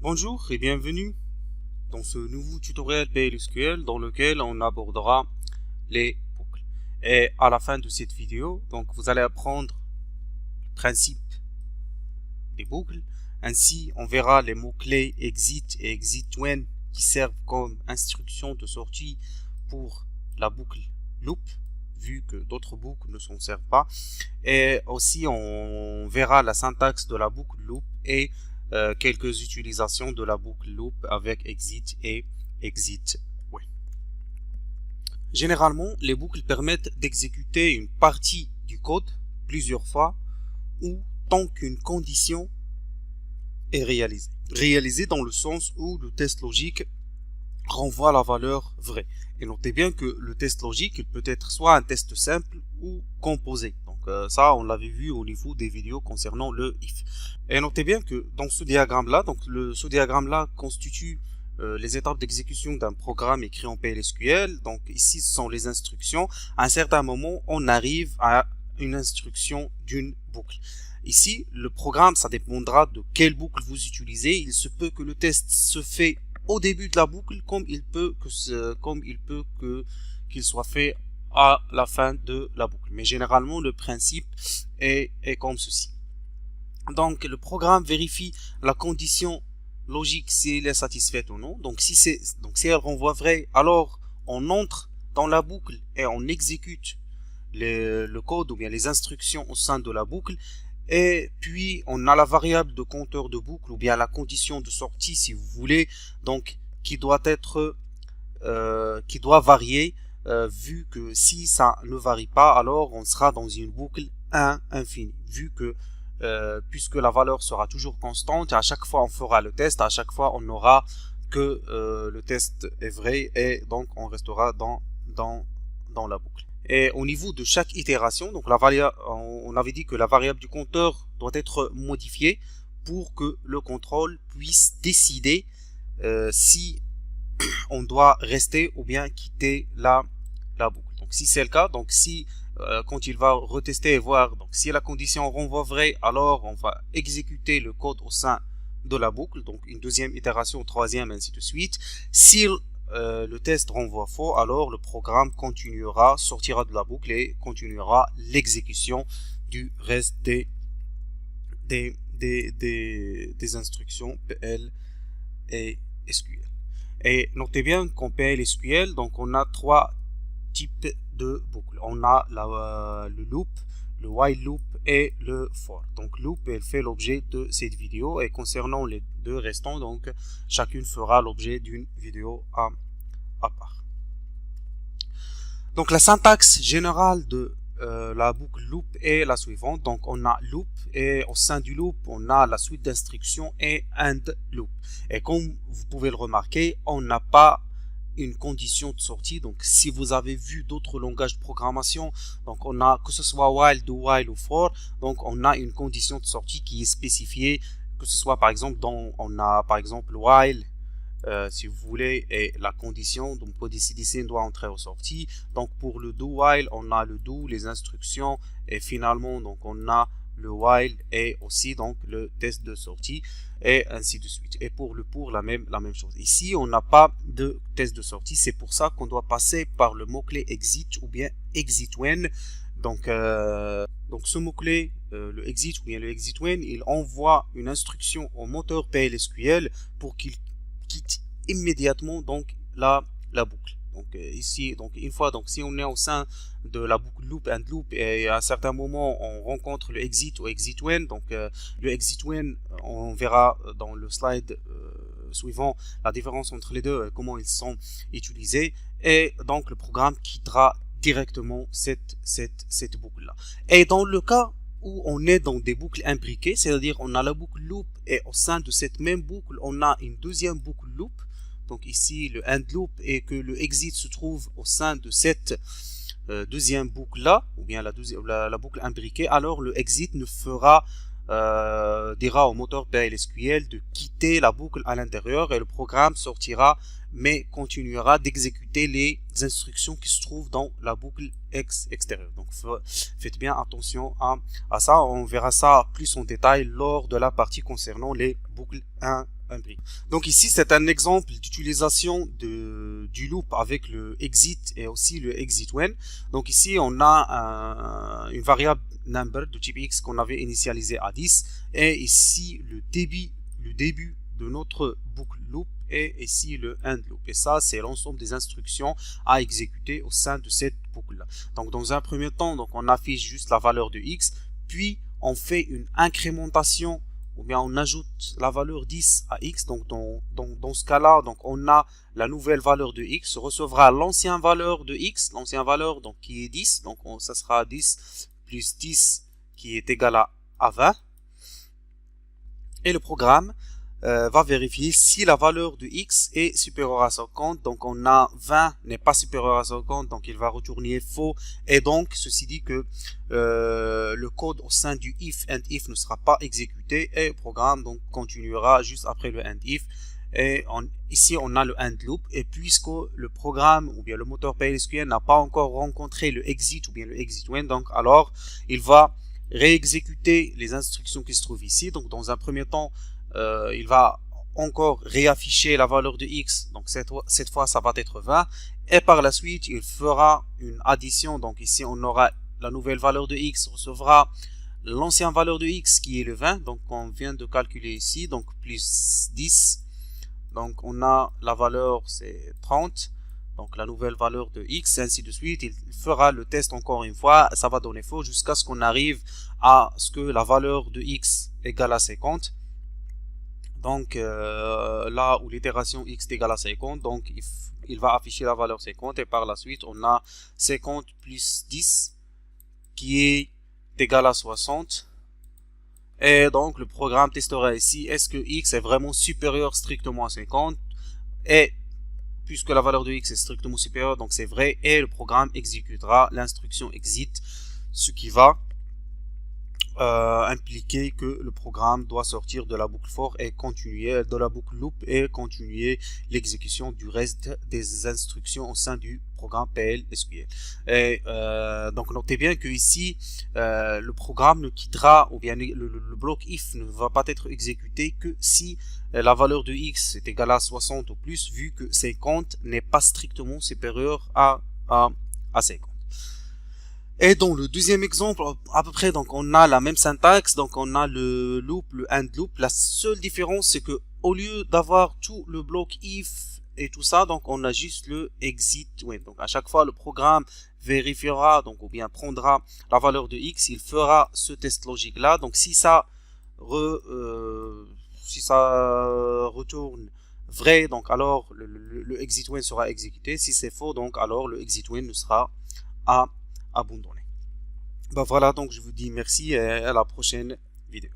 Bonjour et bienvenue dans ce nouveau tutoriel PLSQL dans lequel on abordera les boucles. Et à la fin de cette vidéo, donc vous allez apprendre le principe des boucles. Ainsi, on verra les mots-clés exit et exit when qui servent comme instruction de sortie pour la boucle loop, vu que d'autres boucles ne s'en servent pas. Et aussi, on verra la syntaxe de la boucle loop et quelques utilisations de la boucle loop avec exit et exit when. Généralement, les boucles permettent d'exécuter une partie du code plusieurs fois ou tant qu'une condition est réalisée. Réalisée dans le sens où le test logique renvoie la valeur vraie. Et notez bien que le test logique il peut être soit un test simple ou composé. Donc ça, on l'avait vu au niveau des vidéos concernant le if. Et notez bien que dans ce diagramme-là, donc ce diagramme-là constitue les étapes d'exécution d'un programme écrit en PLSQL. Donc ici, ce sont les instructions. À un certain moment, on arrive à une instruction d'une boucle. Ici, le programme, ça dépendra de quelle boucle vous utilisez. Il se peut que le test se fait au début de la boucle, comme il peut qu'il soit fait à la fin de la boucle. Mais généralement, le principe est comme ceci. Donc, le programme vérifie la condition logique si elle est satisfaite ou non. Donc, si elle renvoie vrai, alors on entre dans la boucle et on exécute le code ou bien les instructions au sein de la boucle. Et puis on a la variable de compteur de boucle ou bien la condition de sortie si vous voulez, donc qui doit varier, vu que si ça ne varie pas, alors on sera dans une boucle infinie, vu que puisque la valeur sera toujours constante, à chaque fois on fera le test, à chaque fois on aura que le test est vrai et donc on restera dans la boucle. Et au niveau de chaque itération, donc on avait dit que la variable du compteur doit être modifiée pour que le contrôle puisse décider si on doit rester ou bien quitter la boucle. Donc si c'est le cas, donc si quand il va retester et voir, donc si la condition renvoie vrai, alors on va exécuter le code au sein de la boucle, donc une deuxième itération, troisième, ainsi de suite. Si le test renvoie faux, alors le programme continuera, sortira de la boucle et continuera l'exécution du reste des instructions PL et SQL. Et notez bien qu'en PL et SQL, donc on a trois types de boucles. On a le loop, le while loop et le for. Donc loop, elle fait l'objet de cette vidéo et concernant les deux restants, donc chacune fera l'objet d'une vidéo à part. Donc la syntaxe générale de la boucle loop est la suivante. Donc on a loop et au sein du loop on a la suite d'instructions et end loop. Et comme vous pouvez le remarquer, on n'a pas une condition de sortie. Donc si vous avez vu d'autres langages de programmation, donc on a que ce soit while, do while ou for, donc on a une condition de sortie qui est spécifiée, que ce soit par exemple on a par exemple while si vous voulez, et la condition, donc pour décider si on doit entrer ou sortir. Donc pour le do while, on a le do, les instructions, et finalement donc on a le while et aussi donc le test de sortie et ainsi de suite. Et pour le pour la même chose. Ici on n'a pas de test de sortie, c'est pour ça qu'on doit passer par le mot clé exit ou bien exit when. Donc ce mot clé le exit ou bien le exit when, il envoie une instruction au moteur PLSQL pour qu'il quitte immédiatement donc la boucle. Donc ici, donc une fois, donc si on est au sein de la boucle loop and loop et à un certain moment on rencontre le exit ou exit when, donc le exit when, on verra dans le slide suivant la différence entre les deux, comment ils sont utilisés, et donc le programme quittera directement cette boucle là. Et dans le cas où on est dans des boucles imbriquées, c'est-à-dire on a la boucle loop et au sein de cette même boucle, on a une deuxième boucle loop. Donc ici, le end loop et que le exit se trouve au sein de cette deuxième boucle-là, ou bien la boucle imbriquée, alors le exit ne dira au moteur PLSQL de quitter la boucle à l'intérieur et le programme sortira mais continuera d'exécuter les instructions qui se trouvent dans la boucle extérieure. Donc faites bien attention à ça, on verra ça plus en détail lors de la partie concernant les boucles implique. Donc ici, c'est un exemple d'utilisation du loop avec le exit et aussi le exit when. Donc ici, on a une variable number de type x qu'on avait initialisé à 10 et ici le début de notre boucle loop et ici le end loop. Et ça, c'est l'ensemble des instructions à exécuter au sein de cette boucle-là. Donc dans un premier temps, donc on affiche juste la valeur de x, puis on fait une incrémentation ou bien on ajoute la valeur 10 à x. Donc dans ce cas-là, donc on a la nouvelle valeur de x recevra l'ancienne valeur de x, l'ancienne valeur donc qui est 10, donc ça sera 10 plus 10 qui est égal à 20. Et le programme va vérifier si la valeur de x est supérieure à 50. Donc on a 20 n'est pas supérieur à 50, donc il va retourner faux. Et donc ceci dit que le code au sein du if and if ne sera pas exécuté et le programme donc continuera juste après le and if. Et ici on a le end loop, et puisque le programme ou bien le moteur PLSQL n'a pas encore rencontré le exit ou bien le exit when, donc alors il va réexécuter les instructions qui se trouvent ici. Donc dans un premier temps, il va encore réafficher la valeur de x, donc cette fois ça va être 20, et par la suite il fera une addition. Donc ici on aura la nouvelle valeur de x recevra l'ancienne valeur de x qui est le 20, donc on vient de calculer ici, donc plus 10, donc on a la valeur c'est 30, donc la nouvelle valeur de x, et ainsi de suite. Il fera le test encore une fois, ça va donner faux jusqu'à ce qu'on arrive à ce que la valeur de x égale à 50. Donc là où l'itération x est égale à 50, donc il va afficher la valeur 50, et par la suite on a 50 plus 10 qui est égal à 60. Et donc le programme testera ici est-ce que x est vraiment supérieur strictement à 50, et puisque la valeur de x est strictement supérieure, donc c'est vrai, et le programme exécutera l'instruction exit, ce qui va impliquer que le programme doit sortir de la boucle for et continuer de la boucle loop et continuer l'exécution du reste des instructions au sein du programme PLSQL. Et donc notez bien que ici le programme ne quittera, ou bien le bloc if ne va pas être exécuté que si la valeur de x est égale à 60 ou plus, vu que 50 n'est pas strictement supérieur à 50. Et dans le deuxième exemple, à peu près, donc on a la même syntaxe, donc on a le loop, le end loop. La seule différence, c'est que au lieu d'avoir tout le bloc if et tout ça, donc on a juste le exit when. Donc à chaque fois, le programme vérifiera, donc ou bien prendra la valeur de x, il fera ce test logique là. Donc si ça retourne vrai, donc alors le exit when sera exécuté. Si c'est faux, donc alors le exit when ne sera abandonné. Ben voilà, donc je vous dis merci et à la prochaine vidéo.